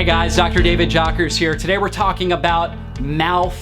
guys, Dr. David Jockers here. Today we're talking about mouth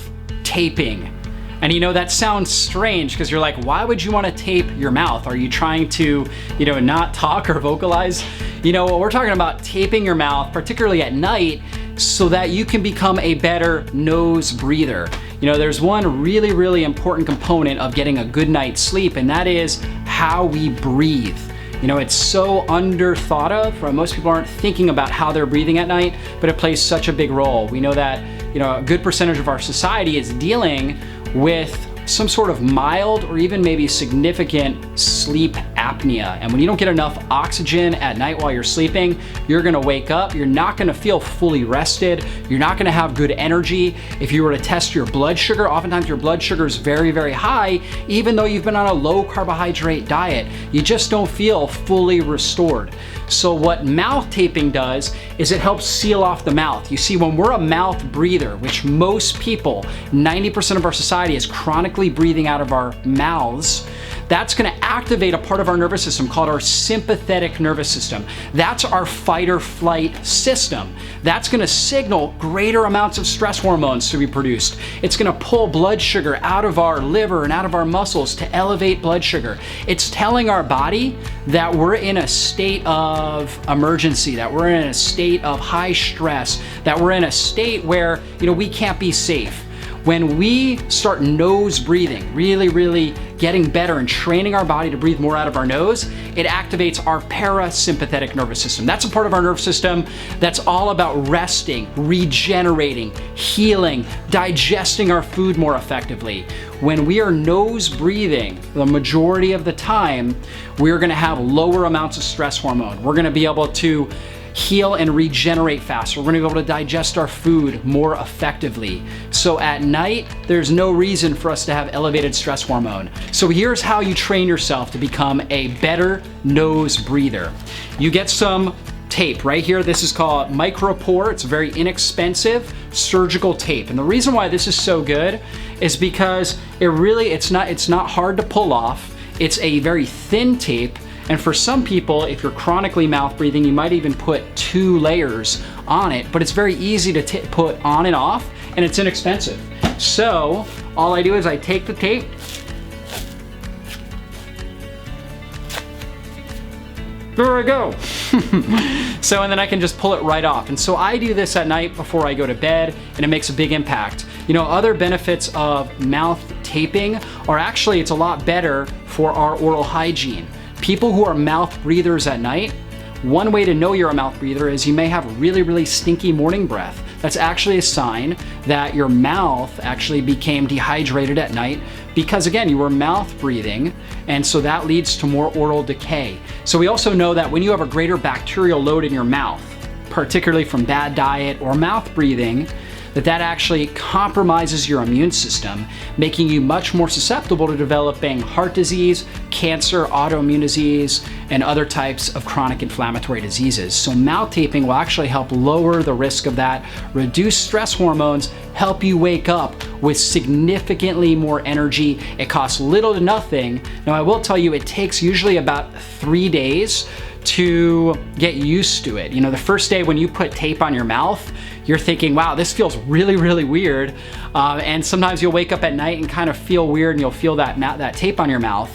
taping. And you know, that sounds strange because you're like, why would you want to tape your mouth? Are you trying to, not talk or vocalize? We're talking about taping your mouth, particularly at night, so that you can become a better nose breather. There's one really, really important component of getting a good night's sleep, and that is how we breathe. It's so under-thought of, right? Most people aren't thinking about how they're breathing at night, but it plays such a big role. We know that, a good percentage of our society is dealing with some sort of mild or even maybe significant sleep apnea. And when you don't get enough oxygen at night while you're sleeping, you're gonna wake up, you're not gonna feel fully rested, you're not gonna have good energy. If you were to test your blood sugar, oftentimes your blood sugar is very, very high, even though you've been on a low carbohydrate diet. You just don't feel fully restored. So what mouth taping does is it helps seal off the mouth. You see, when we're a mouth breather, which most people, 90% of our society is chronically breathing out of our mouths, that's gonna activate a part of our nervous system called our sympathetic nervous system. That's our fight or flight system. That's gonna signal greater amounts of stress hormones to be produced. It's gonna pull blood sugar out of our liver and out of our muscles to elevate blood sugar. It's telling our body that we're in a state of emergency, that we're in a state of high stress, that we're in a state where, we can't be safe. When we start nose breathing, really getting better and training our body to breathe more out of our nose, it activates our parasympathetic nervous system. That's a part of our nervous system that's all about resting, regenerating, healing, digesting our food more effectively. When we are nose breathing, the majority of the time, we're gonna have lower amounts of stress hormone. We're gonna be able to heal and regenerate faster. We're gonna be able to digest our food more effectively. So at night, there's no reason for us to have elevated stress hormone. So here's how you train yourself to become a better nose breather. You get some tape right here. This is called micropore. It's a very inexpensive surgical tape. And the reason why this is so good is because it's not hard to pull off. It's a very thin tape. And for some people, if you're chronically mouth breathing, you might even put 2 layers on it, but it's very easy to put on and off, and it's inexpensive. So all I do is I take the tape, there I go. And then I can just pull it right off. And so I do this at night before I go to bed, and it makes a big impact. Other benefits of mouth taping are actually, it's a lot better for our oral hygiene. People who are mouth breathers at night, one way to know you're a mouth breather is you may have really stinky morning breath. That's actually a sign that your mouth actually became dehydrated at night because, again, you were mouth breathing, and so that leads to more oral decay. So we also know that when you have a greater bacterial load in your mouth, particularly from bad diet or mouth breathing, that actually compromises your immune system, making you much more susceptible to developing heart disease, cancer, autoimmune disease, and other types of chronic inflammatory diseases. So mouth taping will actually help lower the risk of that, reduce stress hormones, help you wake up with significantly more energy. It costs little to nothing. Now, I will tell you, it takes usually about 3 days to get used to it. The first day when you put tape on your mouth, you're thinking, wow, this feels really weird. And sometimes you'll wake up at night and kind of feel weird, and you'll feel that tape on your mouth.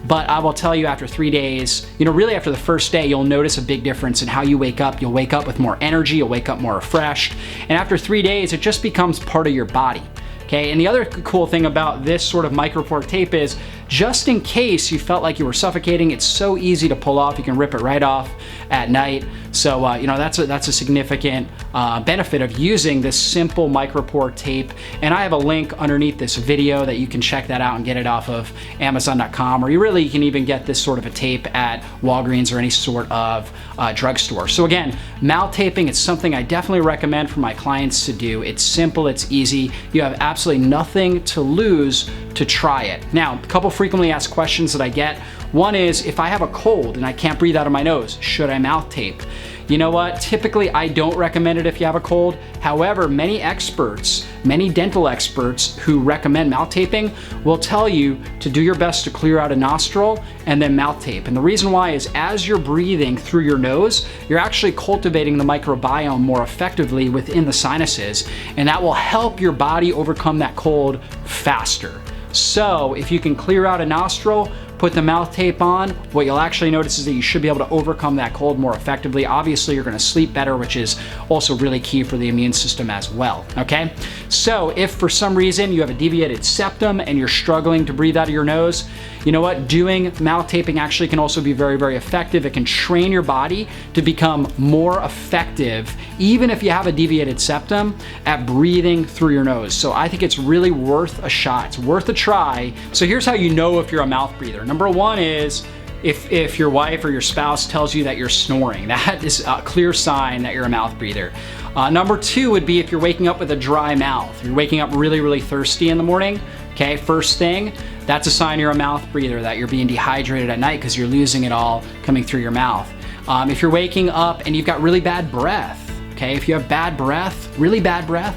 But I will tell you, after 3 days, really after the first day, you'll notice a big difference in how you wake up. You'll wake up with more energy, you'll wake up more refreshed. And after 3 days, it just becomes part of your body. Okay, and the other cool thing about this sort of micropore tape is, just in case you felt like you were suffocating, it's so easy to pull off. You can rip it right off at night. So that's a significant benefit of using this simple micropore tape. And I have a link underneath this video that you can check that out and get it off of Amazon.com, or you can even get this sort of a tape at Walgreens or any sort of drugstore. So again, mouth taping is something I definitely recommend for my clients to do. It's simple, it's easy. You have absolutely nothing to lose to try it. Now, a couple frequently asked questions that I get. One is, if I have a cold and I can't breathe out of my nose, should I mouth tape? You know what? Typically, I don't recommend it if you have a cold. However, many experts, many dental experts who recommend mouth taping will tell you to do your best to clear out a nostril and then mouth tape. And the reason why is, as you're breathing through your nose, you're actually cultivating the microbiome more effectively within the sinuses, and that will help your body overcome that cold faster. So if you can clear out a nostril, put the mouth tape on, what you'll actually notice is that you should be able to overcome that cold more effectively. Obviously, you're gonna sleep better, which is also really key for the immune system as well, okay? So if for some reason you have a deviated septum and you're struggling to breathe out of your nose, you know what? Doing mouth taping actually can also be very, very effective. It can train your body to become more effective, even if you have a deviated septum, at breathing through your nose. So I think it's really worth a shot. It's worth a try. So here's how you know if you're a mouth breather. Number one is, if your wife or your spouse tells you that you're snoring, that is a clear sign that you're a mouth breather. Number two would be if you're waking up with a dry mouth. You're waking up really, really thirsty in the morning, okay? First thing, that's a sign you're a mouth breather, that you're being dehydrated at night because you're losing it all coming through your mouth. If you're waking up and you've got really bad breath, okay? If you have bad breath, really bad breath,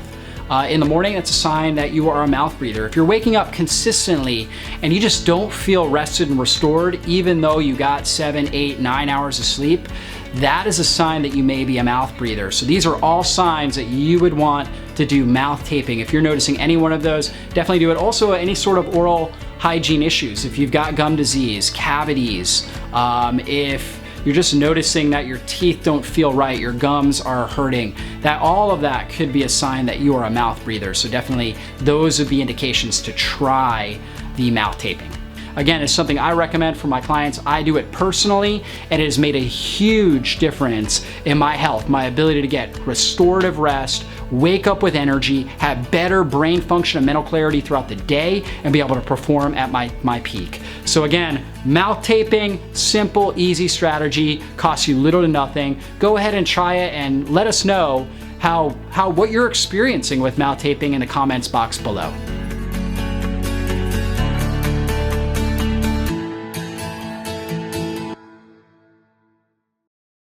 in the morning, that's a sign that you are a mouth breather. If you're waking up consistently and you just don't feel rested and restored, even though you got 7, 8, 9 hours of sleep, that is a sign that you may be a mouth breather. So these are all signs that you would want to do mouth taping. If you're noticing any one of those, definitely do it. Also, any sort of oral hygiene issues. If you've got gum disease, cavities, if you're just noticing that your teeth don't feel right, your gums are hurting, that all of that could be a sign that you are a mouth breather. So definitely those would be indications to try the mouth taping. Again, it's something I recommend for my clients. I do it personally, and it has made a huge difference in my health, my ability to get restorative rest, wake up with energy, have better brain function and mental clarity throughout the day, and be able to perform at my peak. So again, mouth taping, simple, easy strategy, costs you little to nothing. Go ahead and try it and let us know what you're experiencing with mouth taping in the comments box below.